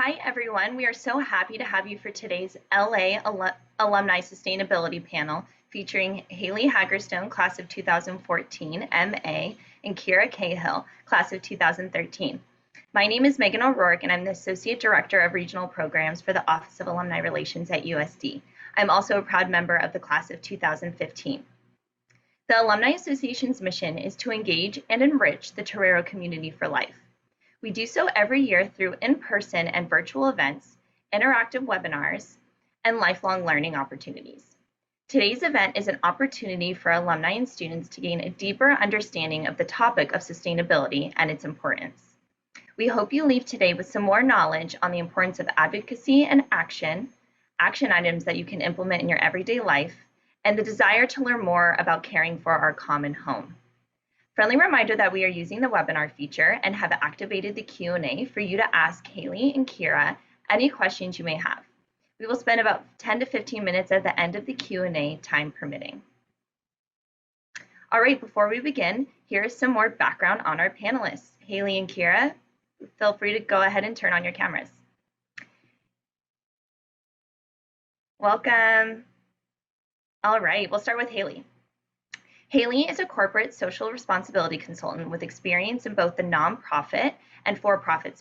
Hi, everyone. We are so happy to have you for today's LA Alumni Sustainability Panel featuring Haley Haggerstone, class of 2014, MA, and Kira Cahill, class of 2013. My name is Megan O'Rourke, and I'm the Associate Director of Regional Programs for the Office of Alumni Relations at USD. I'm also a proud member of the class of 2015. The Alumni Association's mission is to engage and enrich the Torero community for life. We do so every year through in-person and virtual events, interactive webinars, and lifelong learning opportunities. Today's event is an opportunity for alumni and students to gain a deeper understanding of the topic of sustainability and its importance. We hope you leave today with some more knowledge on the importance of advocacy and action items that you can implement in your everyday life, and the desire to learn more about caring for our common home. Friendly reminder that we are using the webinar feature and have activated the Q&A for you to ask Haley and Kira any questions you may have. We will spend about 10 to 15 minutes at the end of the Q&A, time permitting. All right, before we begin, here is some more background on our panelists. Haley and Kira, feel free to go ahead and turn on your cameras. Welcome. All right, we'll start with Haley. Haley is a corporate social responsibility consultant with experience in both the nonprofit and for-profit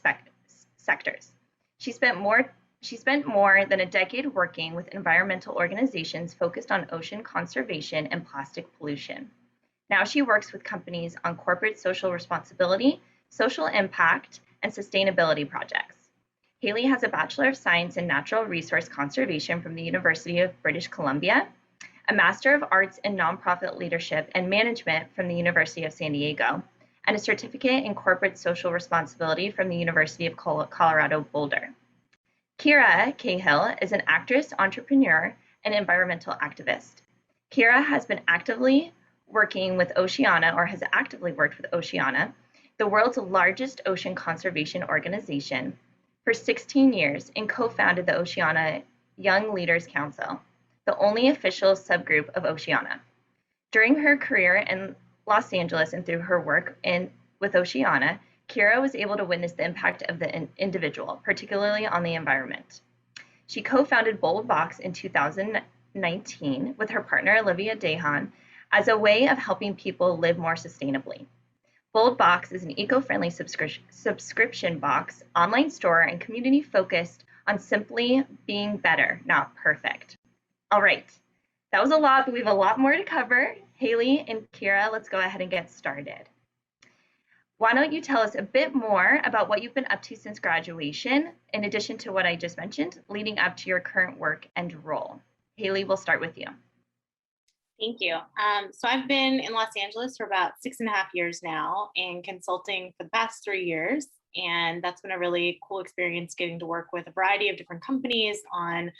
sectors. She spent more than a decade working with environmental organizations focused on ocean conservation and plastic pollution. Now she works with companies on corporate social responsibility, social impact, and sustainability projects. Haley has a Bachelor of Science in Natural Resource Conservation from the University of British Columbia, a Master of Arts in Nonprofit Leadership and Management from the University of San Diego, and a Certificate in Corporate Social Responsibility from the University of Colorado Boulder. Kira Cahill is an actress, entrepreneur, and environmental activist. Kira has been actively working with Oceana, or has actively worked with Oceana, the world's largest ocean conservation organization, for 16 years and co-founded the Oceana Young Leaders Council, the only official subgroup of Oceana. During her career in Los Angeles and through her work with Oceana, Kira was able to witness the impact of the individual, particularly on the environment. She co-founded Bold Box in 2019 with her partner Olivia Dehan as a way of helping people live more sustainably. Bold Box is an eco-friendly subscription box, online store, and community focused on simply being better, not perfect. All right, that was a lot, but we have a lot more to cover. Haley and Kira, let's go ahead and get started. Why don't you tell us a bit more about what you've been up to since graduation, in addition to what I just mentioned, leading up to your current work and role? Haley, we'll start with you. Thank you. So I've been in Los Angeles for about 6.5 years now and consulting for the past 3 years. And that's been a really cool experience getting to work with a variety of different companies on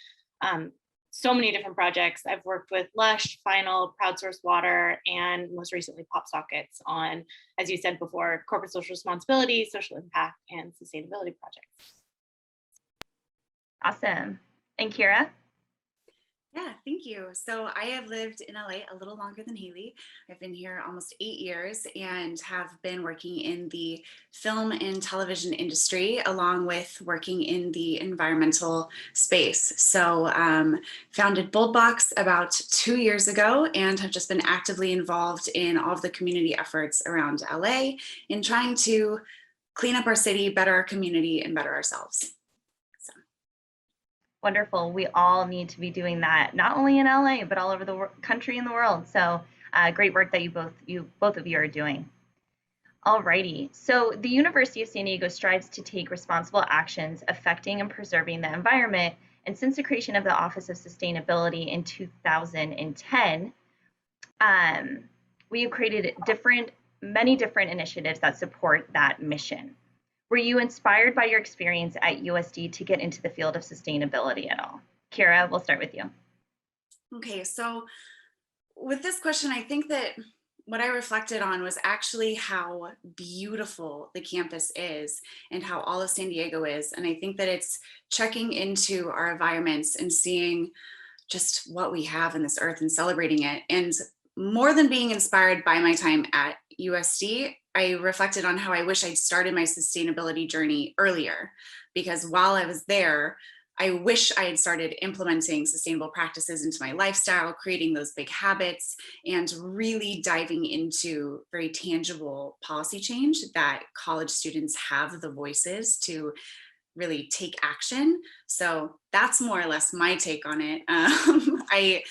so many different projects. I've worked with Lush, Final, Crowdsource Water, and most recently PopSockets on, as you said before, corporate social responsibility, social impact, and sustainability projects. Awesome. And Kira? Yeah, thank you. So I have lived in LA a little longer than Haley. I've been here almost 8 years and have been working in the film and television industry, along with working in the environmental space. So founded Bold Box about 2 years ago and have just been actively involved in all of the community efforts around LA in trying to clean up our city, better our community, and better ourselves. Wonderful. We all need to be doing that, not only in LA, but all over the country and the world. So great work that both of you are doing. Alrighty. So the University of San Diego strives to take responsible actions affecting and preserving the environment. And since the creation of the Office of Sustainability in 2010, we have created many different initiatives that support that mission. Were you inspired by your experience at USD to get into the field of sustainability at all? Kira, we'll start with you. Okay, so with this question, I think that what I reflected on was actually how beautiful the campus is and how all of San Diego is. And I think that it's checking into our environments and seeing just what we have in this earth and celebrating it. And more than being inspired by my time at USD, I reflected on how I wish I'd started my sustainability journey earlier, because while I was there, I wish I had started implementing sustainable practices into my lifestyle, creating those big habits, and really diving into very tangible policy change that college students have the voices to really take action. So that's more or less my take on it. I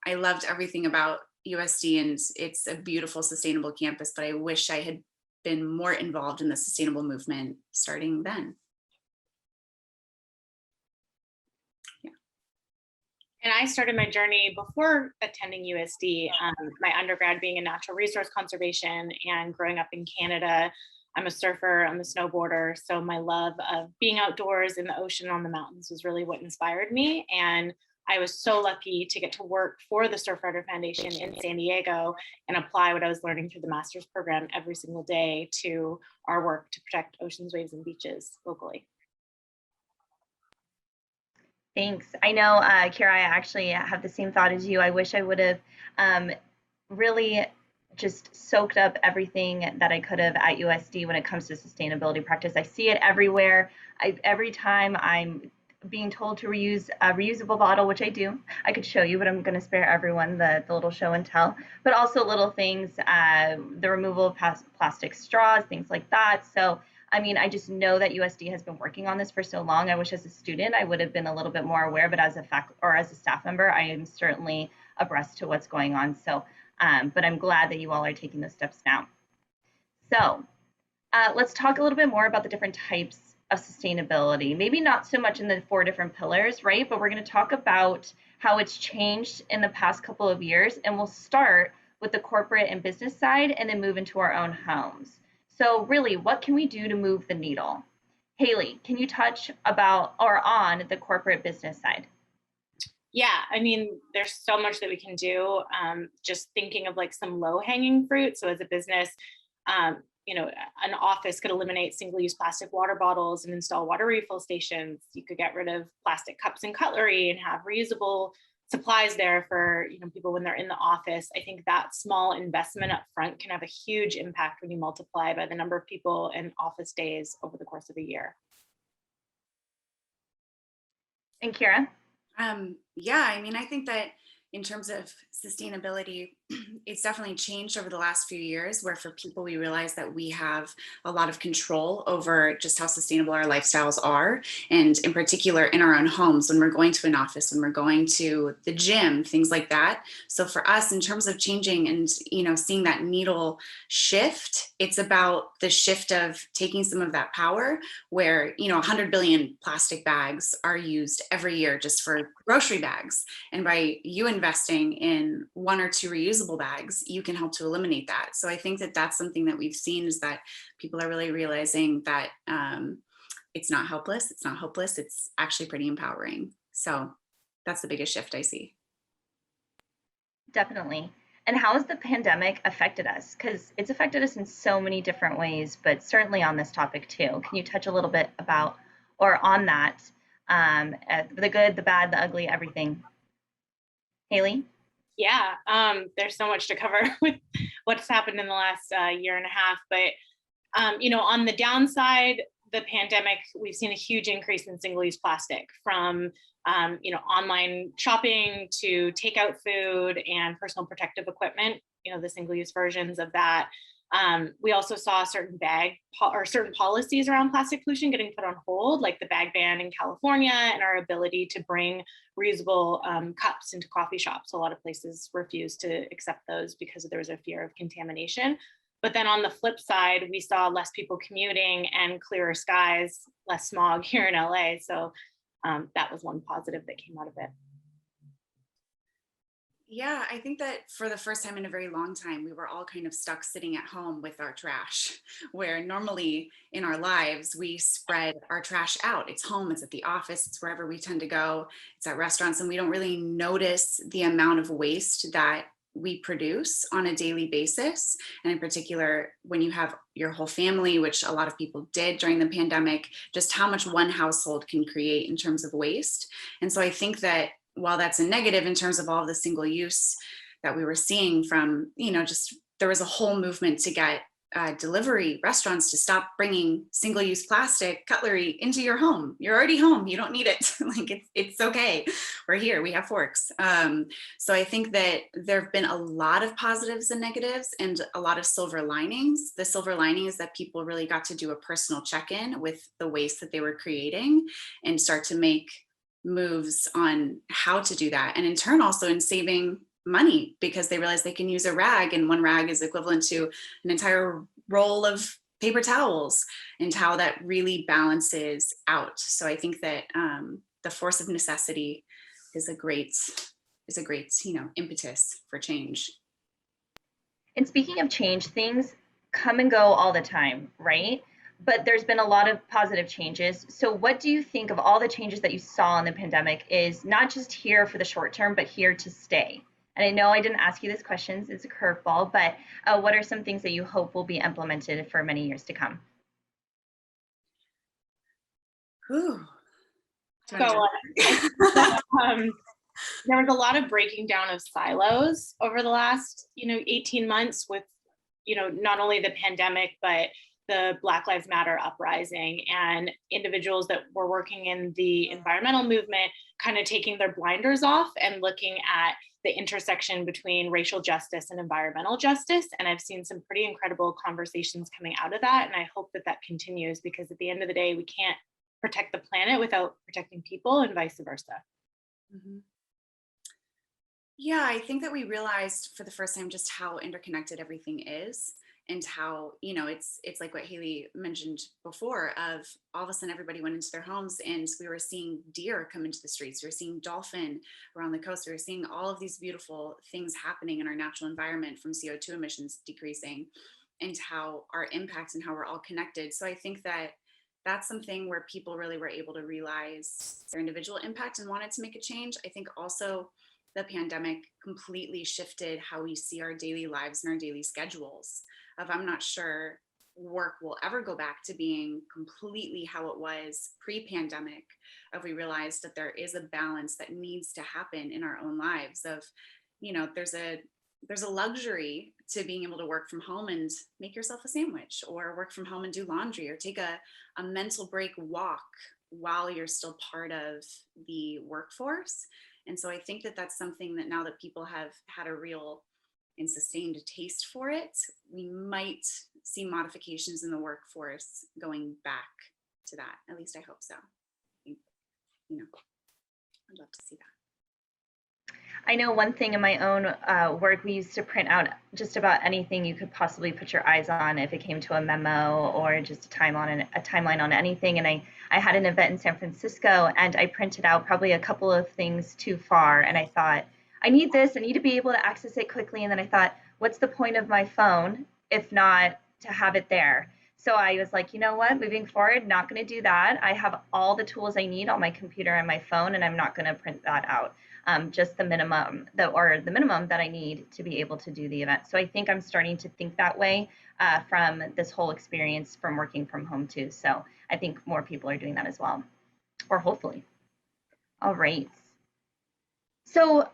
loved everything about USD, and it's a beautiful, sustainable campus, but I wish I had been more involved in the sustainable movement starting then. And I started my journey before attending USD, my undergrad being in natural resource conservation, and growing up in Canada. I'm a surfer, I'm a snowboarder. So my love of being outdoors in the ocean, on the mountains, was really what inspired me. And I was so lucky to get to work for the Surfrider Foundation in San Diego and apply what I was learning through the master's program every single day to our work to protect oceans, waves, and beaches locally. Thanks. I know, Kira, I actually have the same thought as you. I wish I would have really just soaked up everything that I could have at USD when it comes to sustainability practice. I see it everywhere. Every time I'm being told to reuse a reusable bottle, which I do, I could show you, but I'm going to spare everyone the little show and tell. But also little things, the removal of plastic straws, things like that. So I mean, I just know that USD has been working on this for so long. I wish as a student I would have been a little bit more aware, but as a as a staff member, I am certainly abreast to what's going on. So, but I'm glad that you all are taking those steps now. So let's talk a little bit more about the different types of sustainability. Maybe not so much in the 4 different pillars, right? But we're going to talk about how it's changed in the past couple of years. And we'll start with the corporate and business side and then move into our own homes. So really, what can we do to move the needle? Haley, can you touch about or on the corporate business side? Yeah, I mean, there's so much that we can do. Just thinking of like some low-hanging fruit. So as a business, an office could eliminate single-use plastic water bottles and install water refill stations. You could get rid of plastic cups and cutlery and have reusable supplies there for people when they're in the office. I think that small investment up front can have a huge impact when you multiply by the number of people and office days over the course of a year. And Kira? Yeah, I mean, I think that in terms of sustainability, it's definitely changed over the last few years, where for people, we realize that we have a lot of control over just how sustainable our lifestyles are. And in particular, in our own homes, when we're going to an office, when we're going to the gym, things like that. So for us, in terms of changing and, seeing that needle shift, it's about the shift of taking some of that power where, 100 billion plastic bags are used every year just for grocery bags. And by you investing in 1 or 2 reusable bags, you can help to eliminate that. So I think that that's something that we've seen, is that people are really realizing that it's not helpless, it's not hopeless, it's actually pretty empowering. So that's the biggest shift I see. Definitely. And how has the pandemic affected us? Because it's affected us in so many different ways, but certainly on this topic too. Can you touch a little bit about or on that, the good, the bad, the ugly, everything? Haley? Yeah, there's so much to cover with what's happened in the last year and a half. But, on the downside, the pandemic, we've seen a huge increase in single-use plastic from, online shopping to takeout food and personal protective equipment, the single-use versions of that. We also saw certain certain policies around plastic pollution getting put on hold, like the bag ban in California, and our ability to bring reusable cups into coffee shops. A lot of places refused to accept those because there was a fear of contamination. But then on the flip side, we saw less people commuting and clearer skies, less smog here in LA. So that was one positive that came out of it. Yeah, I think that for the first time in a very long time, we were all kind of stuck sitting at home with our trash, where normally in our lives, we spread our trash out. It's home, it's at the office, it's wherever we tend to go, it's at restaurants, and we don't really notice the amount of waste that we produce on a daily basis. And in particular, when you have your whole family, which a lot of people did during the pandemic, just how much one household can create in terms of waste. And so I think that while that's a negative in terms of all of the single use that we were seeing from, just there was a whole movement to get delivery restaurants to stop bringing single-use plastic cutlery into your home. You're already home. You don't need it. Like it's okay. We're here. We have forks. So I think that there have been a lot of positives and negatives and a lot of silver linings. The silver lining is that people really got to do a personal check-in with the waste that they were creating and start to make moves on how to do that. And in turn also in saving money, because they realize they can use a rag, and one rag is equivalent to an entire roll of paper towels, and how that really balances out. So I think that the force of necessity is a great impetus for change. And speaking of change, things come and go all the time, right? But there's been a lot of positive changes. So what do you think of all the changes that you saw in the pandemic is not just here for the short term, but here to stay? And I know I didn't ask you this question, it's a curveball, but what are some things that you hope will be implemented for many years to come? Whew. So there was a lot of breaking down of silos over the last, 18 months with, not only the pandemic, but the Black Lives Matter uprising, and individuals that were working in the environmental movement kind of taking their blinders off and looking at the intersection between racial justice and environmental justice. And I've seen some pretty incredible conversations coming out of that. And I hope that that continues, because at the end of the day, we can't protect the planet without protecting people, and vice versa. Mm-hmm. Yeah, I think that we realized for the first time just how interconnected everything is, and how, it's like what Haley mentioned before, of all of a sudden everybody went into their homes and we were seeing deer come into the streets. We were seeing dolphin around the coast. We were seeing all of these beautiful things happening in our natural environment, from CO2 emissions decreasing, and how our impact and how we're all connected. So I think that that's something where people really were able to realize their individual impact and wanted to make a change. I think also the pandemic completely shifted how we see our daily lives and our daily schedules. I'm not sure work will ever go back to being completely how it was pre-pandemic. We realized that there is a balance that needs to happen in our own lives. There's a luxury to being able to work from home and make yourself a sandwich, or work from home and do laundry, or take a mental break walk while you're still part of the workforce. And so I think that that's something that now that people have had a real and sustained taste for it, we might see modifications in the workforce going back to that. At least I hope so. I think, I'd love to see that. I know one thing in my own work, we used to print out just about anything you could possibly put your eyes on if it came to a memo or just a timeline on anything. And I had an event in San Francisco, and I printed out probably a couple of things too far. And I thought, I need this, I need to be able to access it quickly. And then I thought, what's the point of my phone if not to have it there? So I was like, you know what, moving forward, not going to do that. I have all the tools I need on my computer and my phone, and I'm not going to print that out. Just the minimum that I need to be able to do the event. So I think I'm starting to think that way from this whole experience from working from home too. So I think more people are doing that as well, or hopefully. All right. So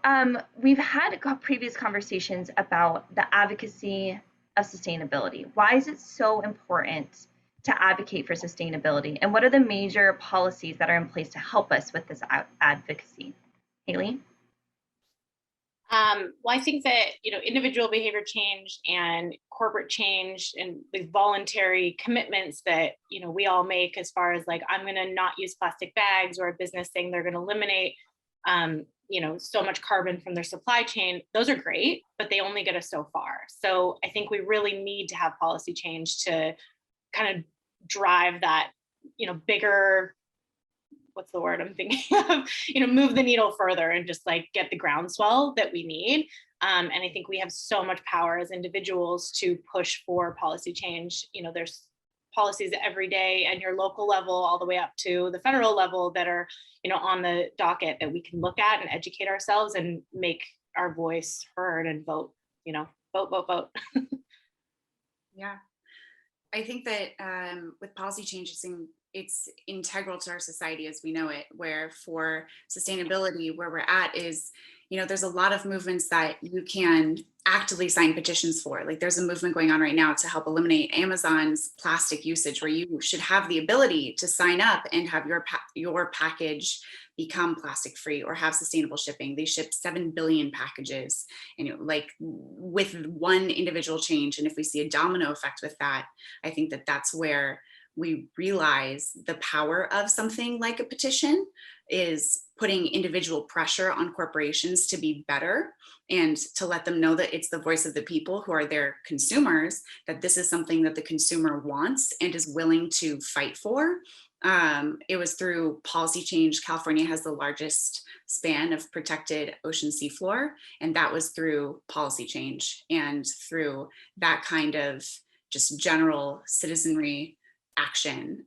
we've had previous conversations about the advocacy of sustainability. Why is it so important to advocate for sustainability? And what are the major policies that are in place to help us with this advocacy? Haley? Well, I think that, individual behavior change and corporate change and the voluntary commitments that, we all make, as far as like, I'm going to not use plastic bags, or a business saying they're going to eliminate, so much carbon from their supply chain. Those are great, but they only get us so far. So I think we really need to have policy change to kind of drive that, bigger, what's the word I'm thinking of, move the needle further and just like get the groundswell that we need. And I think we have so much power as individuals to push for policy change. There's policies every day at your local level all the way up to the federal level that are, on the docket that we can look at and educate ourselves and make our voice heard and vote, vote. Yeah. I think that with policy changes, it's integral to our society as we know it, where for sustainability, where we're at is there's a lot of movements that you can actively sign petitions for. Like there's a movement going on right now to help eliminate Amazon's plastic usage, where you should have the ability to sign up and have your package become plastic free or have sustainable shipping. They ship 7 billion packages, and like with one individual change. And if we see a domino effect with that, I think that that's where we realize the power of something like a petition is putting individual pressure on corporations to be better and to let them know that it's the voice of the people who are their consumers, that this is something that the consumer wants and is willing to fight for. It was through policy change. California has the largest span of protected ocean seafloor, and that was through policy change and through that kind of just general citizenry action.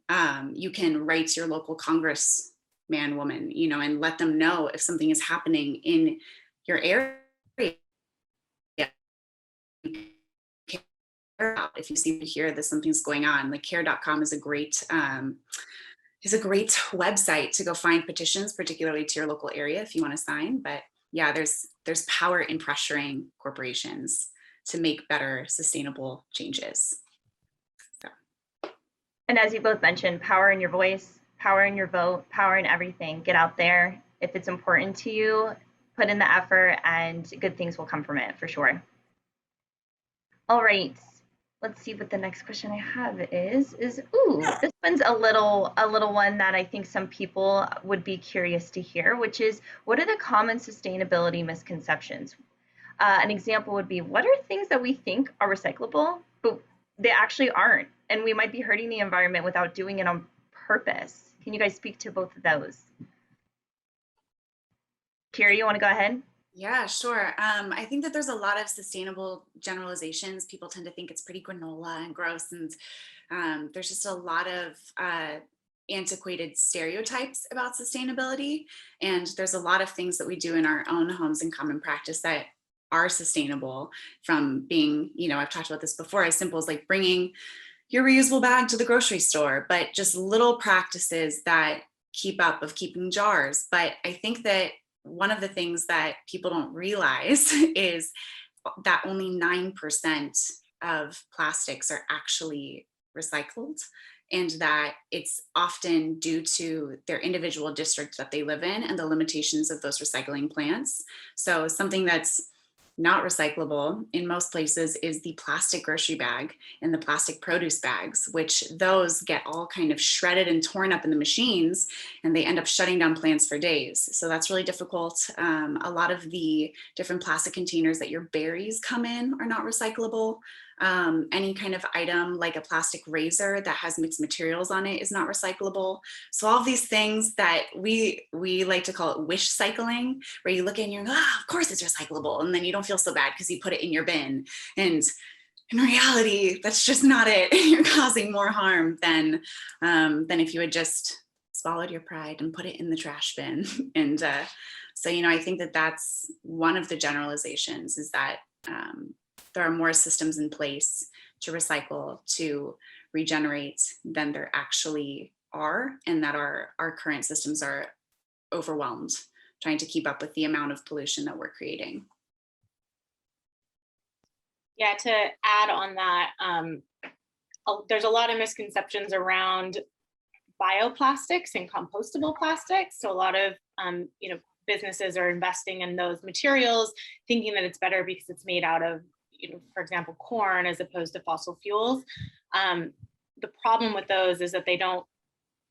You can write to your local congressman, woman, and let them know if something is happening in your area. If you see here that something's going on, like care.com is a great website to go find petitions, particularly to your local area if you want to sign. But yeah, there's power in pressuring corporations to make better sustainable changes. And as you both mentioned, power in your voice, power in your vote, power in everything. Get out there. If it's important to you, put in the effort and good things will come from it for sure. All right. Let's see what the next question I have is this one's a little one that I think some people would be curious to hear, which is, what are the common sustainability misconceptions? An example would be, what are things that we think are recyclable, but they actually aren't, and we might be hurting the environment without doing it on purpose? Can you guys speak to both of those? Kira, you want to go ahead? Yeah, sure. I think that there's a lot of sustainable generalizations. People tend to think it's pretty granola and gross, and there's just a lot of antiquated stereotypes about sustainability. And there's a lot of things that we do in our own homes in common practice that are sustainable, from being, I've talked about this before, as simple as like bringing your reusable bag to the grocery store, but just little practices that keep up, of keeping jars. But I think that one of the things that people don't realize is that only 9% of plastics are actually recycled, and that it's often due to their individual district that they live in and the limitations of those recycling plants. So something that's not recyclable in most places is the plastic grocery bag and the plastic produce bags, which those get all kind of shredded and torn up in the machines, and they end up shutting down plants for days. So that's really difficult. A lot of the different plastic containers that your berries come in are not recyclable. Any kind of item like a plastic razor that has mixed materials on it is not recyclable. So all of these things that we like to call it wish cycling, where you look at it and you're like, of course it's recyclable, and then you don't feel so bad because you put it in your bin. And in reality, that's just not it. You're causing more harm than if you had just swallowed your pride and put it in the trash bin. And so I think that that's one of the generalizations, is that there are more systems in place to recycle, to regenerate, than there actually are, and that our current systems are overwhelmed trying to keep up with the amount of pollution that we're creating. Yeah, to add on that, there's a lot of misconceptions around bioplastics and compostable plastics. So a lot of businesses are investing in those materials, thinking that it's better because it's made out of, for example, corn as opposed to fossil fuels. The problem with those is that they don't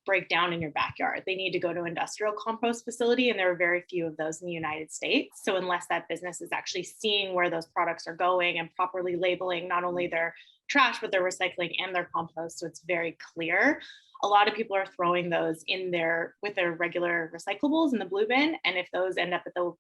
break down in your backyard. They need to go to an industrial compost facility, and there are very few of those in the United States. So unless that business is actually seeing where those products are going and properly labeling not only their trash, but their recycling and their compost, so it's very clear, a lot of people are throwing those in there with their regular recyclables in the blue bin. And if those end up at the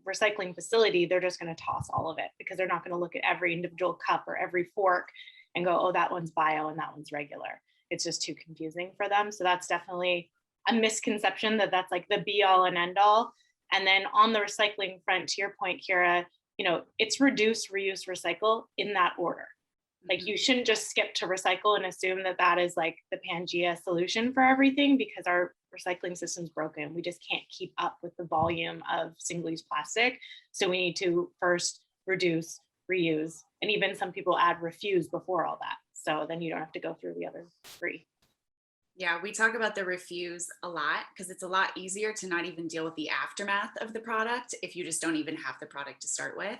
recycling facility, they're just going to toss all of it, because they're not going to look at every individual cup or every fork and go, oh, that one's bio and that one's regular. It's just too confusing for them. So that's definitely a misconception, that that's like the be all and end all. And then on the recycling front, to your point, Kira, it's reduce, reuse, recycle in that order. Like you shouldn't just skip to recycle and assume that that is like the Pangea solution for everything, because our recycling system's broken. We just can't keep up with the volume of single-use plastic. So we need to first reduce, reuse, and even some people add refuse before all that. So then you don't have to go through the other three. Yeah, we talk about the refuse a lot because it's a lot easier to not even deal with the aftermath of the product if you just don't even have the product to start with,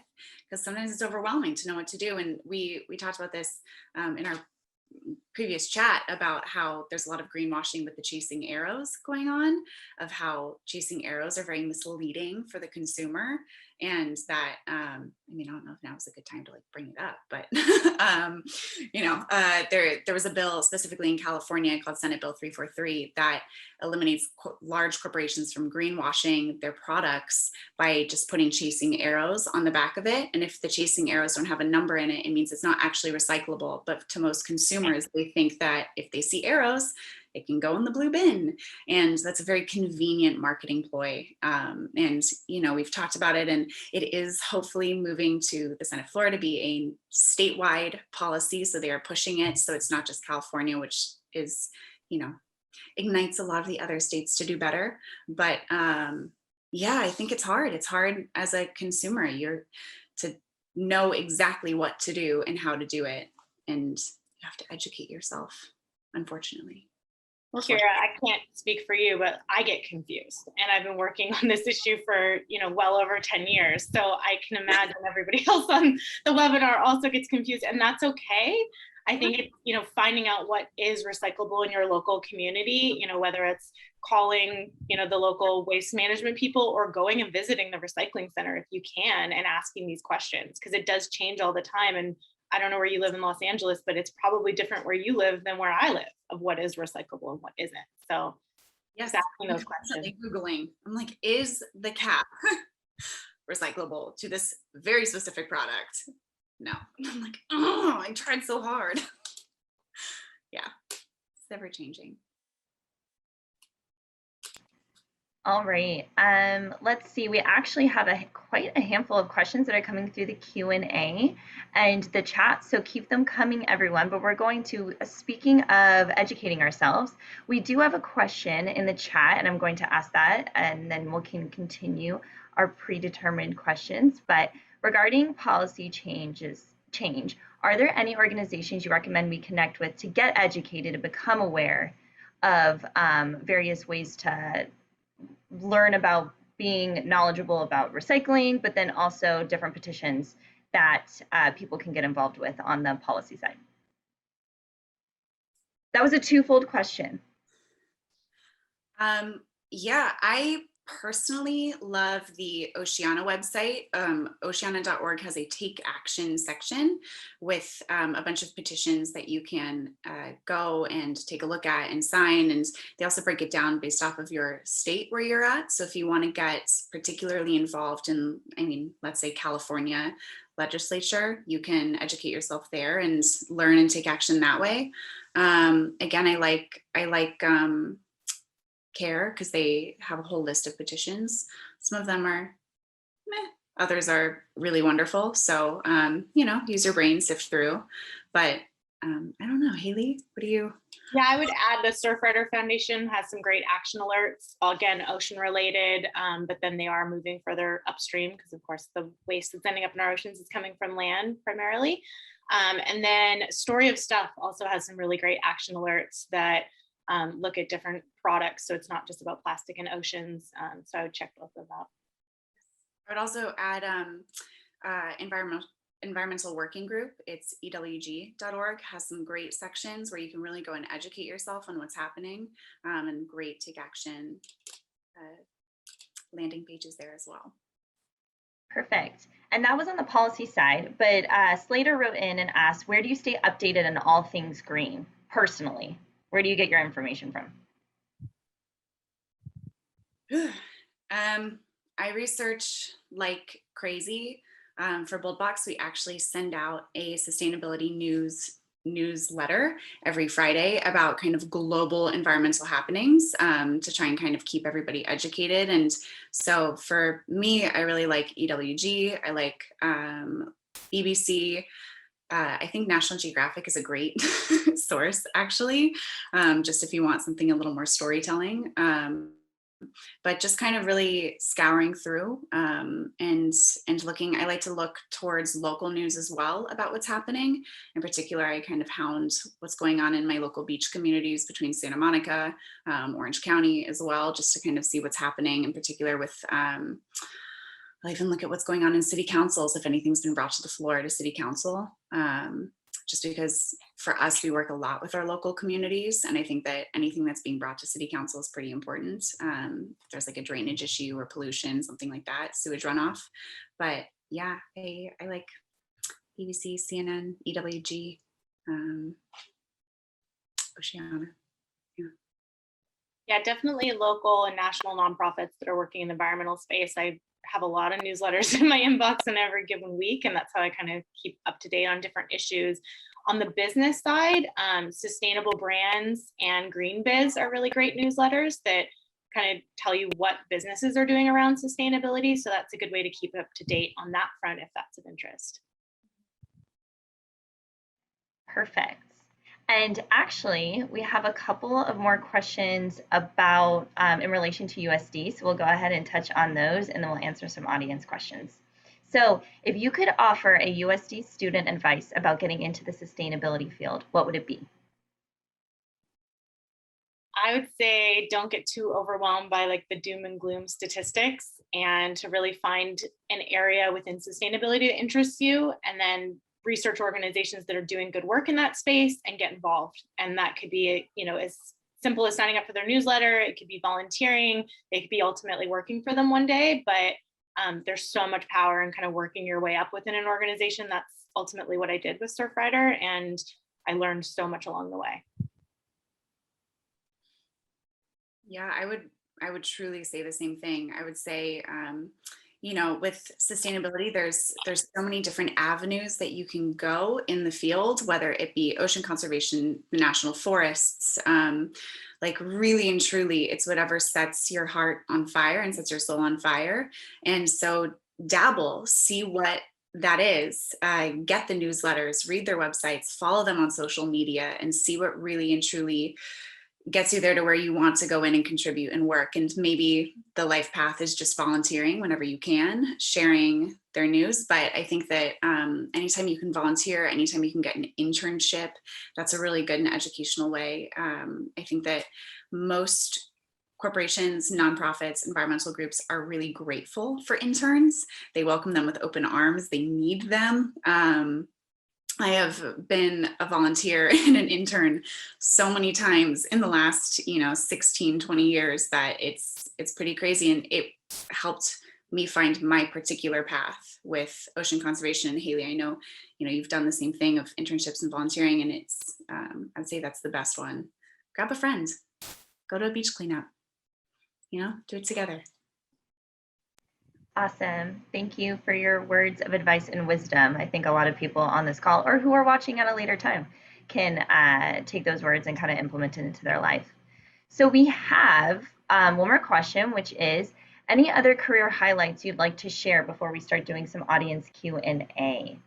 because sometimes it's overwhelming to know what to do. And we talked about this in our previous chat about how there's a lot of greenwashing with the chasing arrows going on, of how chasing arrows are very misleading for the consumer. And that, I mean, I don't know if now is a good time to like bring it up, but, there was a bill specifically in California called Senate Bill 343 that eliminates large corporations from greenwashing their products by just putting chasing arrows on the back of it. And if the chasing arrows don't have a number in it, it means it's not actually recyclable. But to most consumers, they think that if they see arrows, it can go in the blue bin. And that's a very convenient marketing ploy. And, we've talked about it, and it is hopefully moving to the Senate floor to be a statewide policy. So they are pushing it. So it's not just California, which is, ignites a lot of the other states to do better. But I think it's hard. It's hard as a consumer. You're to know exactly what to do and how to do it. And you have to educate yourself, unfortunately. Well, Kira, I can't speak for you, but I get confused. And I've been working on this issue for, well over 10 years. So I can imagine everybody else on the webinar also gets confused, and that's okay. I think it's, finding out what is recyclable in your local community, whether it's calling, the local waste management people or going and visiting the recycling center if you can and asking these questions, because it does change all the time. And I don't know where you live in Los Angeles, but it's probably different where you live than where I live of what is recyclable and what isn't. So yes, asking those questions. Googling, I'm like, is the cap recyclable to this very specific product? No. I'm like, oh, I tried so hard. Yeah, it's ever changing. All right, let's see. We actually have quite a handful of questions that are coming through the Q&A and the chat, so keep them coming, everyone. But we're going to, speaking of educating ourselves, we do have a question in the chat, and I'm going to ask that, and then we can continue our predetermined questions. But regarding policy change, are there any organizations you recommend we connect with to get educated and become aware of various ways to learn about being knowledgeable about recycling, but then also different petitions that people can get involved with on the policy side? That was a twofold question. I personally love the Oceana website. Oceana.org has a take action section with a bunch of petitions that you can go and take a look at and sign. And they also break it down based off of your state where you're at. So if you want to get particularly involved in, let's say California legislature, you can educate yourself there and learn and take action that way. Again, I like Care, because they have a whole list of petitions. Some of them are meh, others are really wonderful. So, use your brain, sift through. But I don't know, Haley, what do you? Yeah, I would add the Surfrider Foundation has some great action alerts, again, ocean related, but then they are moving further upstream because, of course, the waste that's ending up in our oceans is coming from land primarily. And then Story of Stuff also has some really great action alerts that look at different products. So it's not just about plastic and oceans. So I would check both of them out. I would also add environmental working group. It's ewg.org, has some great sections where you can really go and educate yourself on what's happening, and great take action landing pages there as well. Perfect. And that was on the policy side, but Slater wrote in and asked, where do you stay updated on all things green personally? Where do you get your information from? I research like crazy. For Bold Box, we actually send out a sustainability newsletter every Friday about kind of global environmental happenings, to try and kind of keep everybody educated. And so for me, I really like EWG. I like BBC. I think National Geographic is a great source, actually, just if you want something a little more storytelling. But just kind of really scouring through and looking. I like to look towards local news as well about what's happening. In particular, I kind of hound what's going on in my local beach communities between Santa Monica, Orange County as well, just to kind of see what's happening, in particular with I'll even look at what's going on in city councils, if anything's been brought to the floor to city council. Just because for us, we work a lot with our local communities. And I think that anything that's being brought to city council is pretty important. If there's like a drainage issue or pollution, something like that, sewage runoff. But yeah, I like BBC, CNN, EWG, Oceana. Yeah, definitely local and national nonprofits that are working in the environmental space. I have a lot of newsletters in my inbox in every given week, and that's how I kind of keep up to date on different issues. On the business side, sustainable brands and green biz are really great newsletters that kind of tell you what businesses are doing around sustainability. So that's a good way to keep up to date on that front if that's of interest. Perfect. And actually, we have a couple of more questions about in relation to USD. So we'll go ahead and touch on those, and then we'll answer some audience questions. So if you could offer a USD student advice about getting into the sustainability field, what would it be? I would say don't get too overwhelmed by like the doom and gloom statistics, and to really find an area within sustainability that interests you, and then research organizations that are doing good work in that space and get involved. And that could be, as simple as signing up for their newsletter. It could be volunteering. They could be ultimately working for them one day, but there's so much power in kind of working your way up within an organization. That's ultimately what I did with Surfrider, and I learned so much along the way. Yeah, I would truly say the same thing. I would say, with sustainability, there's so many different avenues that you can go in the field, whether it be ocean conservation, the national forests, like really and truly, it's whatever sets your heart on fire and sets your soul on fire. And so dabble, see what that is, get the newsletters, read their websites, follow them on social media, and see what really and truly gets you there to where you want to go in and contribute and work. And maybe the life path is just volunteering whenever you can, sharing their news. But I think that anytime you can volunteer, anytime you can get an internship, that's a really good and educational way. I think that most corporations, nonprofits, environmental groups are really grateful for interns. They welcome them with open arms. They need them. I have been a volunteer and an intern so many times in the last, 16, 20 years that it's pretty crazy. And it helped me find my particular path with ocean conservation. And Haley, I know, you've done the same thing of internships and volunteering, and it's, I'd say that's the best one. Grab a friend, go to a beach cleanup, do it together. Awesome. Thank you for your words of advice and wisdom. I think a lot of people on this call or who are watching at a later time can take those words and kind of implement it into their life. So we have one more question, which is, any other career highlights you'd like to share before we start doing some audience Q&A?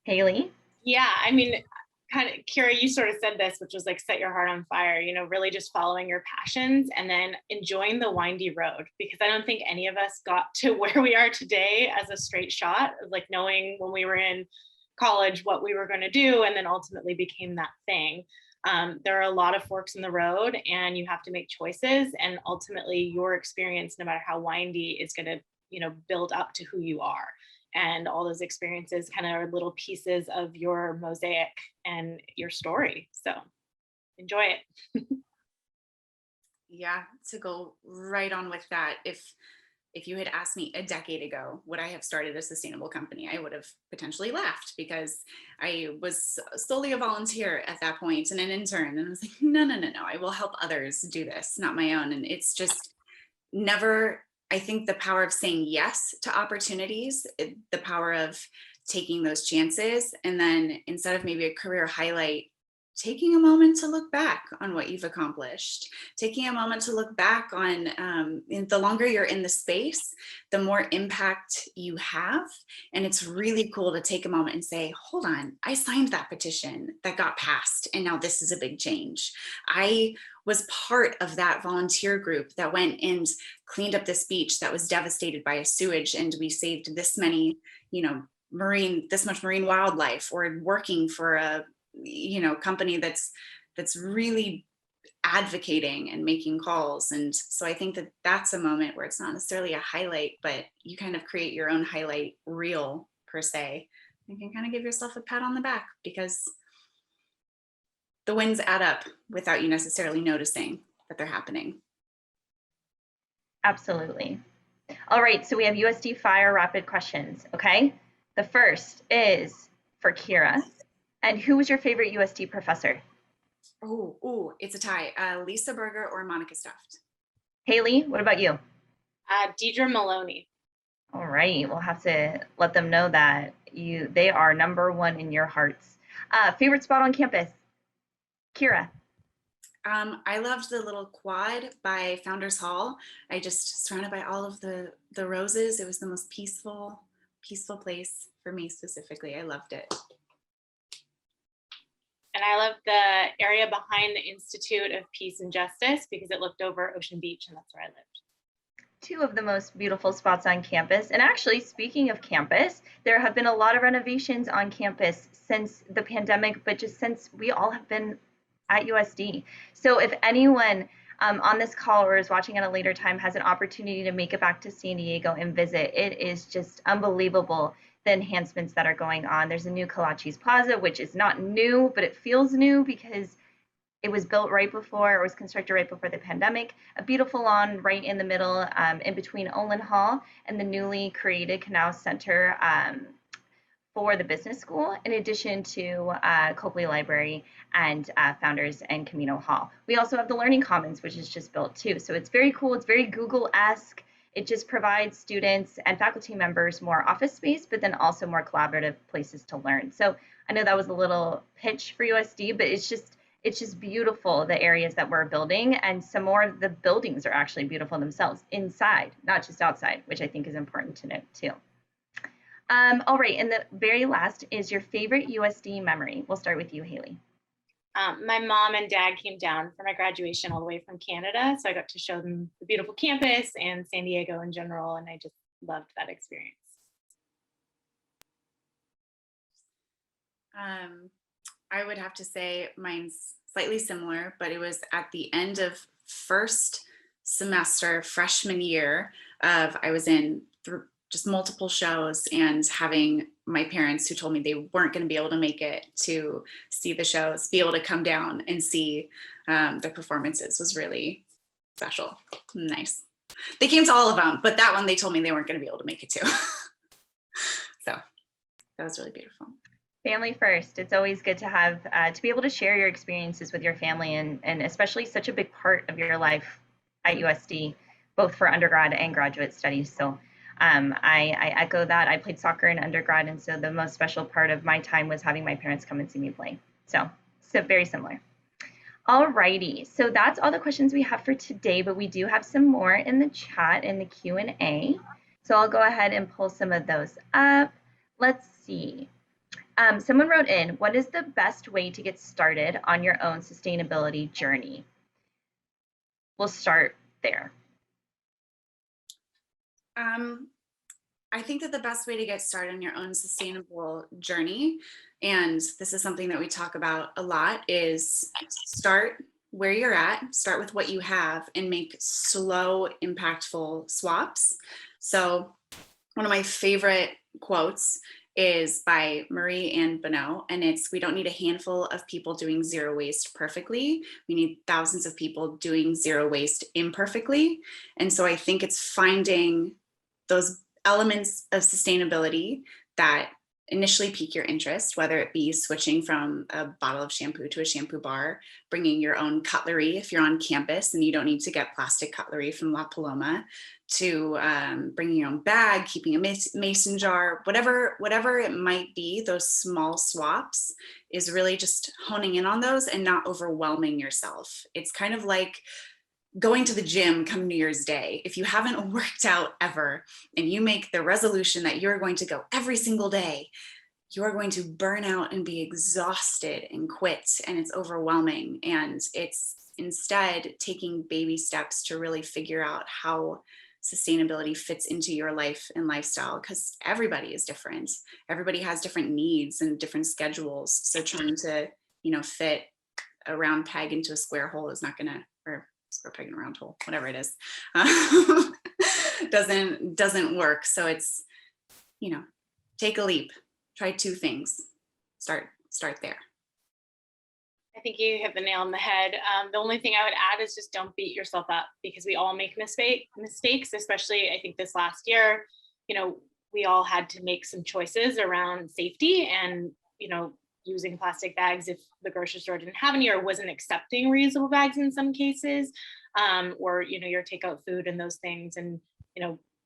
Haley? Yeah, kind of, Kira, you sort of said this, which was like set your heart on fire, really just following your passions and then enjoying the windy road, because I don't think any of us got to where we are today as a straight shot, like knowing when we were in college what we were going to do, and then ultimately became that thing. There are a lot of forks in the road, and you have to make choices, and ultimately your experience, no matter how windy, is going to build up to who you are. And all those experiences kind of are little pieces of your mosaic and your story. So enjoy it. Yeah, to go right on with that. If you had asked me a decade ago, would I have started a sustainable company, I would have potentially laughed, because I was solely a volunteer at that point and an intern. And I was like, no, I will help others do this, not my own. And it's just never, I think the power of saying yes to opportunities, the power of taking those chances, and then instead of maybe a career highlight, taking a moment to look back on what you've accomplished, taking a moment to look back on the longer you're in the space, the more impact you have. And it's really cool to take a moment and say, hold on, I signed that petition that got passed, and now this is a big change. I was part of that volunteer group that went and cleaned up this beach that was devastated by a sewage, and we saved this many, this much marine wildlife, or working for a company that's really advocating and making calls. And so I think that that's a moment where it's not necessarily a highlight, but you kind of create your own highlight reel per se. You can kind of give yourself a pat on the back, because the wins add up without you necessarily noticing that they're happening. Absolutely. All right, so we have USD Fire rapid questions, okay? The first is for Kira. And who was your favorite USD professor? Oh, it's a tie. Lisa Berger or Monica Stuft. Haley, what about you? Deidre Maloney. All right, we'll have to let them know that they are number one in your hearts. Favorite spot on campus? Kira. I loved the little quad by Founders Hall. I just surrounded by all of the roses. It was the most peaceful place for me specifically. I loved it. And I loved the area behind the Institute of Peace and Justice because it looked over Ocean Beach, and that's where I lived. Two of the most beautiful spots on campus. And actually, speaking of campus, there have been a lot of renovations on campus since the pandemic, but just since we all have been at USD. So if anyone on this call or is watching at a later time has an opportunity to make it back to San Diego and visit, it is just unbelievable the enhancements that are going on. There's a new Kalachi's Plaza, which is not new, but it feels new because it was built right before, or was constructed right before the pandemic. A beautiful lawn right in the middle, in between Olin Hall and the newly created Canal Center for the business school, in addition to Copley Library and Founders and Camino Hall. We also have the Learning Commons, which is just built too. So it's very cool. It's very Google-esque. It just provides students and faculty members more office space, but then also more collaborative places to learn. So I know that was a little pitch for USD, but it's just beautiful, the areas that we're building, and some more of the buildings are actually beautiful themselves inside, not just outside, which I think is important to note too. All right, and the very last is your favorite USD memory. We'll start with you, Haley. My mom and dad came down for my graduation all the way from Canada, so I got to show them the beautiful campus and San Diego in general, and I just loved that experience. I would have to say mine's slightly similar, but it was at the end of first semester, freshman year I was in just multiple shows, and having my parents, who told me they weren't going to be able to make it to see the shows, be able to come down and see the performances was really special. Nice. They came to all of them, but that one they told me they weren't going to be able to make it to. So that was really beautiful. Family first. It's always good to have to be able to share your experiences with your family, and especially such a big part of your life at USD, both for undergrad and graduate studies. So I echo that. I played soccer in undergrad, and so the most special part of my time was having my parents come and see me play. So very similar. All righty, so that's all the questions we have for today, but we do have some more in the chat in the Q&A. So I'll go ahead and pull some of those up. Let's see. Someone wrote in, what is the best way to get started on your own sustainability journey? We'll start there. I think that the best way to get started on your own sustainable journey, and this is something that we talk about a lot, is start where you're at, start with what you have, and make slow, impactful swaps. So one of my favorite quotes is by Marie Anne Bonneau, and it's, we don't need a handful of people doing zero waste perfectly. We need thousands of people doing zero waste imperfectly. And so I think it's finding those elements of sustainability that initially pique your interest, whether it be switching from a bottle of shampoo to a shampoo bar, bringing your own cutlery if you're on campus and you don't need to get plastic cutlery from La Paloma, to bringing your own bag, keeping a mason jar, whatever it might be. Those small swaps is really just honing in on those and not overwhelming yourself. It's kind of like going to the gym come New Year's Day. If you haven't worked out ever and you make the resolution that you're going to go every single day, you're going to burn out and be exhausted and quit, and it's overwhelming. And it's instead taking baby steps to really figure out how sustainability fits into your life and lifestyle, because everybody is different. Everybody has different needs and different schedules. So trying to, fit a round peg into a square hole is not gonna, or square peg in a round hole, whatever it is, doesn't work. So it's, take a leap, try two things, start there. I think you hit the nail on the head. The only thing I would add is just don't beat yourself up, because we all make mistakes, especially I think this last year, we all had to make some choices around safety and, using plastic bags if the grocery store didn't have any or wasn't accepting reusable bags in some cases, or, your takeout food and those things. And,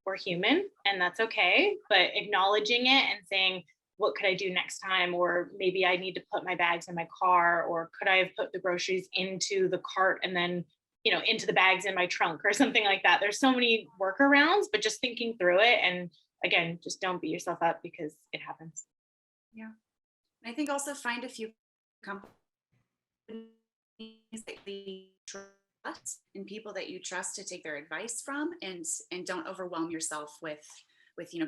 we're human and that's okay, but acknowledging it and saying, what could I do next time? Or maybe I need to put my bags in my car, or could I have put the groceries into the cart and then, into the bags in my trunk or something like that. There's so many workarounds, but just thinking through it. And again, just don't beat yourself up because it happens. Yeah. I think also find a few companies that you trust and people that you trust to take their advice from, and don't overwhelm yourself with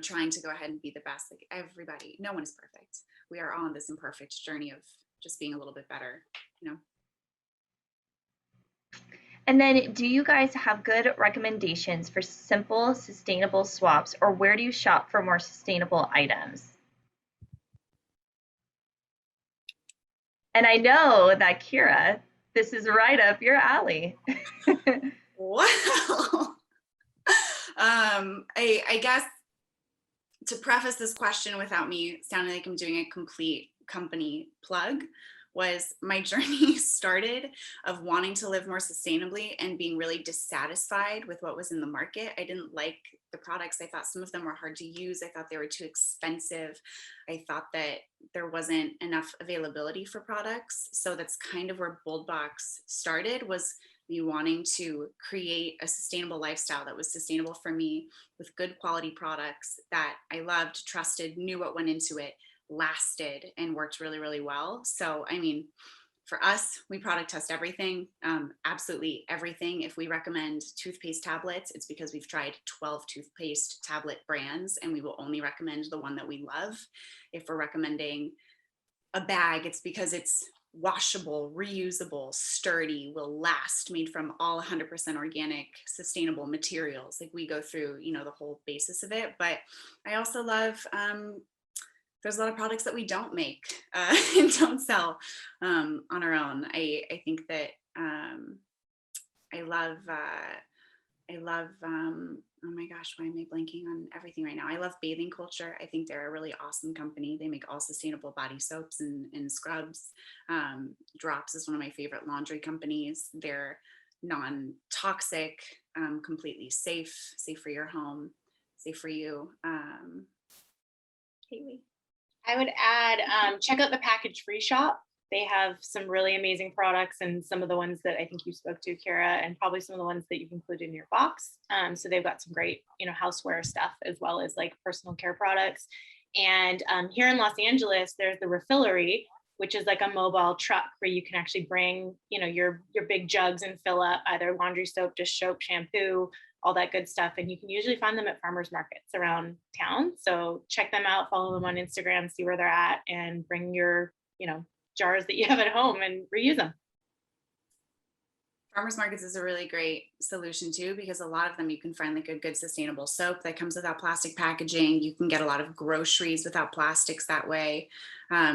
trying to go ahead and be the best. Like everybody, no one is perfect. We are all on this imperfect journey of just being a little bit better, And then do you guys have good recommendations for simple, sustainable swaps, or where do you shop for more sustainable items? And I know that Kira, this is right up your alley. Wow. I guess to preface this question without me sounding like I'm doing a complete company plug, was my journey started of wanting to live more sustainably and being really dissatisfied with what was in the market. I didn't like the products. I thought some of them were hard to use. I thought they were too expensive. I thought that there wasn't enough availability for products. So that's kind of where Bold Box started, was me wanting to create a sustainable lifestyle that was sustainable for me, with good quality products that I loved, trusted, knew what went into it, lasted, and worked really, really well. So, I mean, for us, we product test everything, absolutely everything. If we recommend toothpaste tablets, it's because we've tried 12 toothpaste tablet brands and we will only recommend the one that we love. If we're recommending a bag, it's because it's washable, reusable, sturdy, will last, made from all 100% organic, sustainable materials. Like we go through, the whole basis of it. But I also love, there's a lot of products that we don't make and don't sell on our own. I think that I love, oh my gosh, why am I blanking on everything right now? I love Bathing Culture. I think they're a really awesome company. They make all sustainable body soaps and scrubs. Drops is one of my favorite laundry companies. They're non-toxic, completely safe for your home, safe for you. Haley. I would add, check out the Package Free shop. They have some really amazing products, and some of the ones that I think you spoke to, Kira, and probably some of the ones that you've included in your box. So they've got some great, houseware stuff, as well as like personal care products. And here in Los Angeles, there's the Refillery, which is like a mobile truck where you can actually bring, your big jugs and fill up either laundry soap, dish soap, shampoo, all that good stuff. And you can usually find them at farmers markets around town. So check them out, follow them on Instagram, see where they're at, and bring your, jars that you have at home and reuse them. Farmers markets is a really great solution too, because a lot of them you can find like a good sustainable soap that comes without plastic packaging. You can get a lot of groceries without plastics that way.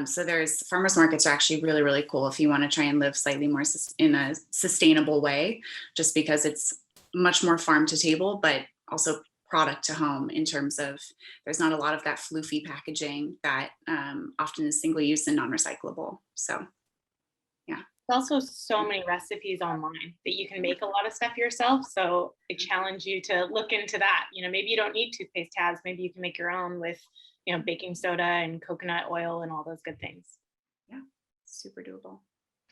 So there's farmers markets are actually really, really cool if you want to try and live slightly more in a sustainable way, just because it's much more farm to table, but also product to home in terms of there's not a lot of that floofy packaging that often is single use and non-recyclable. So yeah. There's also so many recipes online that you can make a lot of stuff yourself. So I challenge you to look into that. Maybe you don't need toothpaste tabs. Maybe you can make your own with, baking soda and coconut oil and all those good things. Yeah, super doable.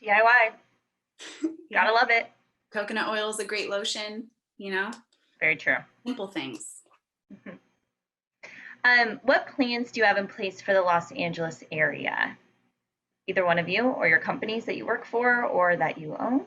DIY. Gotta love it. Coconut oil is a great lotion, Very true. Simple things. What plans do you have in place for the Los Angeles area? Either one of you or your companies that you work for or that you own?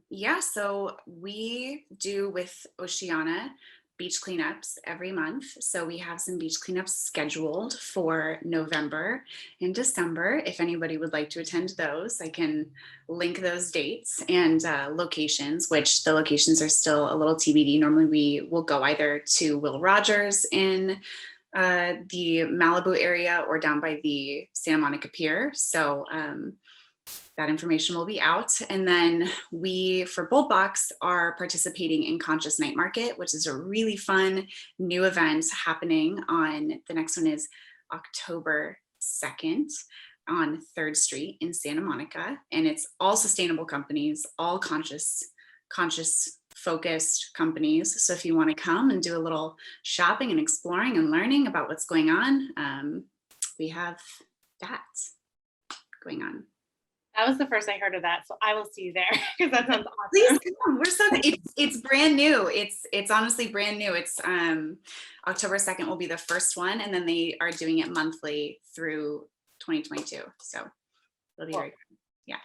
Yeah, so we do with Oceana beach cleanups every month. So we have some beach cleanups scheduled for November and December. If anybody would like to attend those, I can link those dates and locations, which the locations are still a little TBD. Normally we will go either to Will Rogers in the Malibu area or down by the Santa Monica Pier. So that information will be out. And then we, for Bold Box, are participating in Conscious Night Market, which is a really fun new event happening on, the next one is October 2nd on 3rd Street in Santa Monica. And it's all sustainable companies, all conscious focused companies. So if you want to come and do a little shopping and exploring and learning about what's going on, we have that going on. That was the first I heard of that, so I will see you there because that sounds awesome. Please come. We're so it's brand new. It's honestly brand new. It's October 2nd will be the first one, and then they are doing it monthly through 2022. So it'll be very cool. Yeah.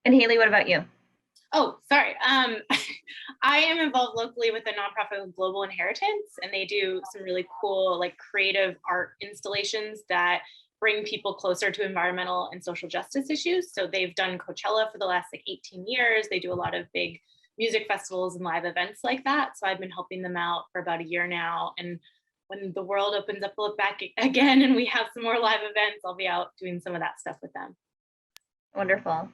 And Haley, what about you? Oh, sorry. I am involved locally with a nonprofit Global Inheritance, and they do some really cool, like, creative art installations that bring people closer to environmental and social justice issues. So they've done Coachella for the last 18 years. They do a lot of big music festivals and live events like that. So I've been helping them out for about a year now. And when the world opens up back again and we have some more live events, I'll be out doing some of that stuff with them. Wonderful.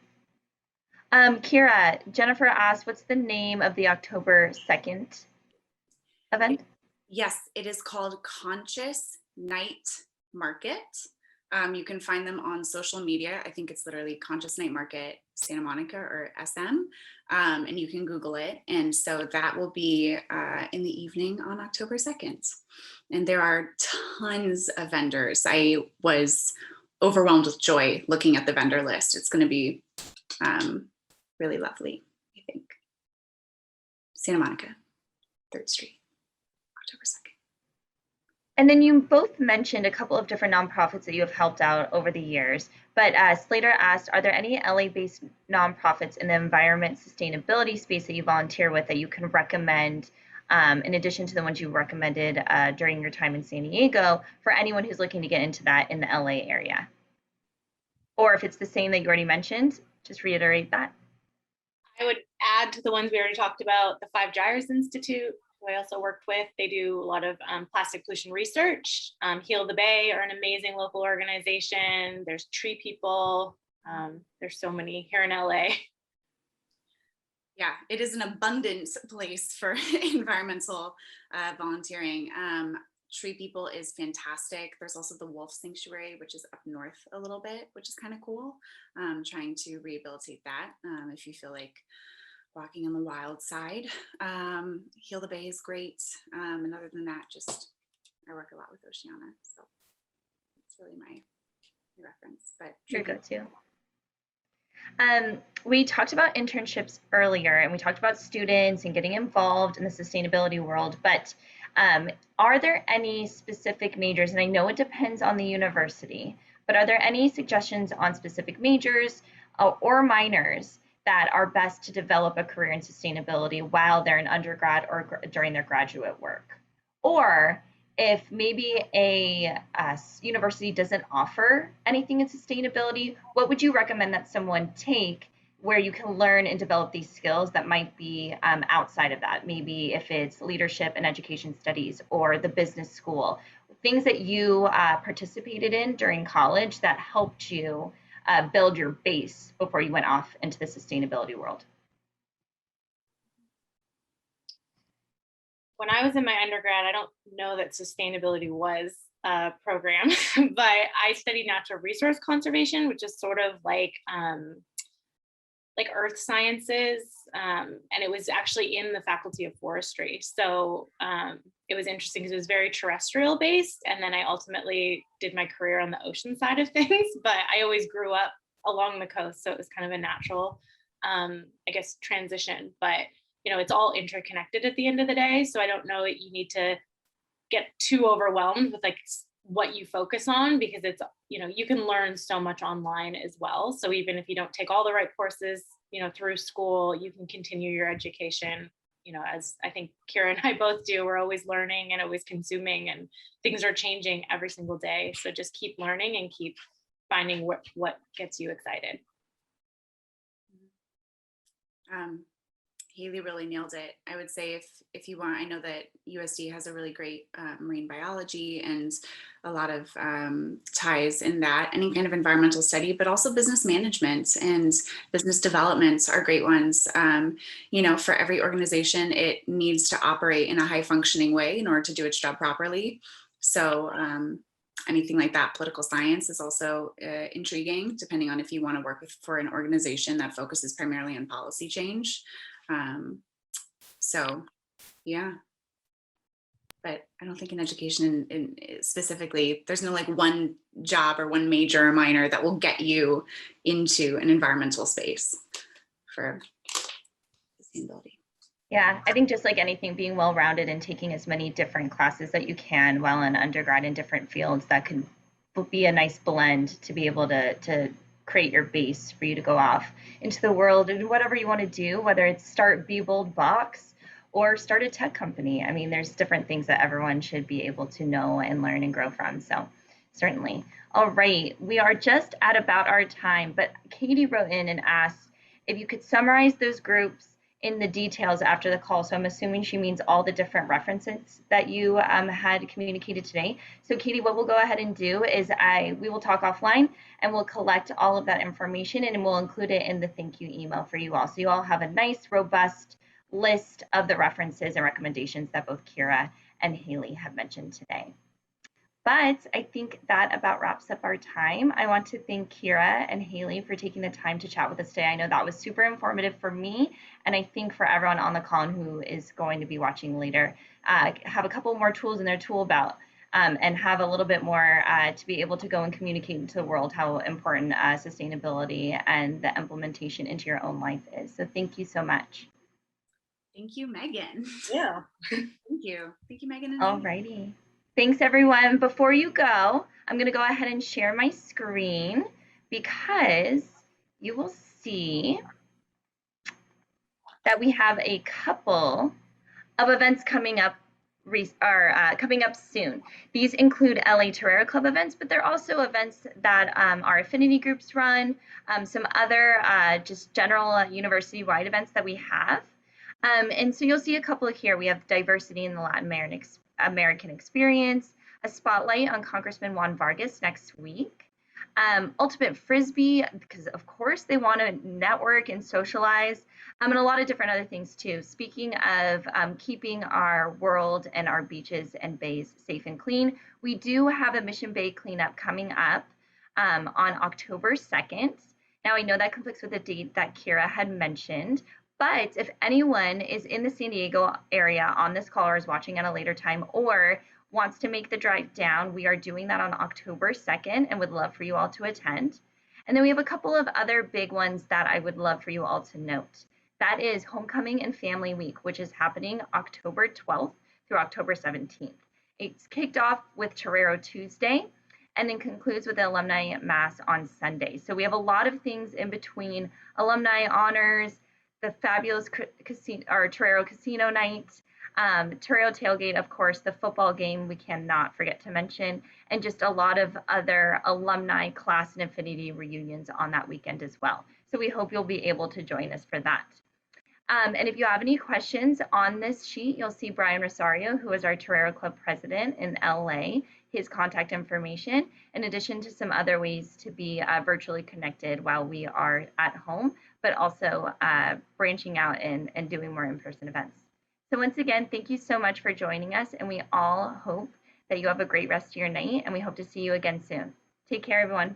Kira, Jennifer asked, what's the name of the October 2nd event? Yes, it is called Conscious Night Market. You can find them on social media. I think it's literally Conscious Night Market Santa Monica or SM, and you can Google it. And so that will be in the evening on October 2nd. And there are tons of vendors. I was overwhelmed with joy looking at the vendor list. It's going to be really lovely, I think. Santa Monica, 3rd Street, October 2nd. And then you both mentioned a couple of different nonprofits that you have helped out over the years, but Slater asked, are there any LA-based nonprofits in the environment sustainability space that you volunteer with that you can recommend, in addition to the ones you recommended during your time in San Diego, for anyone who's looking to get into that in the LA area? Or if it's the same that you already mentioned, just reiterate that. I would add to the ones we already talked about, the Five Gyres Institute, who I also worked with. They do a lot of plastic pollution research. Heal the Bay are an amazing local organization. There's Tree People. There's so many here in LA. Yeah, it is an abundant place for environmental volunteering. Tree People is fantastic. There's also the Wolf Sanctuary, which is up north a little bit, which is kind of cool. Trying to rehabilitate that if you feel like walking on the wild side. Heal the Bay is great. And other than that, just I work a lot with Oceana. So it's really my reference. But Your go-to. We talked about internships earlier, and we talked about students and getting involved in the sustainability world, but are there any specific majors, and I know it depends on the university, but are there any suggestions on specific majors or minors that are best to develop a career in sustainability while they're in undergrad or during their graduate work? Or if maybe a university doesn't offer anything in sustainability, what would you recommend that someone take where you can learn and develop these skills that might be outside of that? Maybe if it's leadership and education studies or the business school, things that you participated in during college that helped you build your base before you went off into the sustainability world. when I was in my undergrad, I don't know that sustainability was a program, but I studied natural resource conservation, which is sort of like earth sciences, and it was actually in the faculty of forestry. So it was interesting because it was very terrestrial based, and then I ultimately did my career on the ocean side of things, but I always grew up along the coast, so it was kind of a natural, I guess, transition. But it's all interconnected at the end of the day, so I don't know that you need to get too overwhelmed with like what you focus on, because it's you can learn so much online as well. So even if you don't take all the right courses through school, you can continue your education, as I think Kira and I both do. We're always learning and always consuming, and things are changing every single day, so just keep learning and keep finding what gets you excited. Haley really nailed it. I would say if you want, I know that USD has a really great marine biology and a lot of ties in that, any kind of environmental study, but also business management and business development are great ones. For every organization, it needs to operate in a high functioning way in order to do its job properly. So anything like that, political science is also intriguing, depending on if you want to work for an organization that focuses primarily on policy change. So yeah, but I don't think in education specifically, there's no like one job or one major or minor that will get you into an environmental space for sustainability. Yeah, I think just like anything, being well-rounded and taking as many different classes that you can while in undergrad in different fields, that could be a nice blend to be able to create your base for you to go off into the world and whatever you want to do, whether it's start Be Bold Box or start a tech company. I mean, there's different things that everyone should be able to know and learn and grow from. So certainly. All right, we are just at about our time, but Katie wrote in and asked if you could summarize those groups in the details after the call. So I'm assuming she means all the different references that you had communicated today. So Katie, what we'll go ahead and do is we will talk offline and we'll collect all of that information and we'll include it in the thank you email for you all. So you all have a nice, robust list of the references and recommendations that both Kira and Haley have mentioned today. But I think that about wraps up our time. I want to thank Kira and Haley for taking the time to chat with us today. I know that was super informative for me, and I think for everyone on the call and who is going to be watching later, have a couple more tools in their tool belt and have a little bit more to be able to go and communicate into the world how important sustainability and the implementation into your own life is. So thank you so much. Thank you, Megan. Yeah. Thank you. Thank you, Megan. All righty. Thanks, everyone. Before you go, I'm going to go ahead and share my screen because you will see that we have a couple of events coming up soon. These include LA Torero Club events, but they're also events that our affinity groups run, some other just general university-wide events that we have. And so you'll see a couple here. We have diversity in the Latin American experience, a spotlight on Congressman Juan Vargas next week, ultimate frisbee, because of course they want to network and socialize, and a lot of different other things too. Speaking of keeping our world and our beaches and bays safe and clean, we do have a Mission Bay cleanup coming up on October 2nd. Now I know that conflicts with the date that Kira had mentioned, but if anyone is in the San Diego area on this call or is watching at a later time or wants to make the drive down, we are doing that on October 2nd and would love for you all to attend. And then we have a couple of other big ones that I would love for you all to note. That is Homecoming and Family Week, which is happening October 12th through October 17th. It's kicked off with Torero Tuesday and then concludes with the alumni mass on Sunday. So we have a lot of things in between: alumni honors, the fabulous Torero Casino night, Torero tailgate, of course, the football game we cannot forget to mention, and just a lot of other alumni class and affinity reunions on that weekend as well. So we hope you'll be able to join us for that. And if you have any questions on this sheet, you'll see Brian Rosario, who is our Torero Club president in LA, his contact information, in addition to some other ways to be virtually connected while we are at home, but also branching out and doing more in-person events. So once again, thank you so much for joining us, and we all hope that you have a great rest of your night, and we hope to see you again soon. Take care, everyone.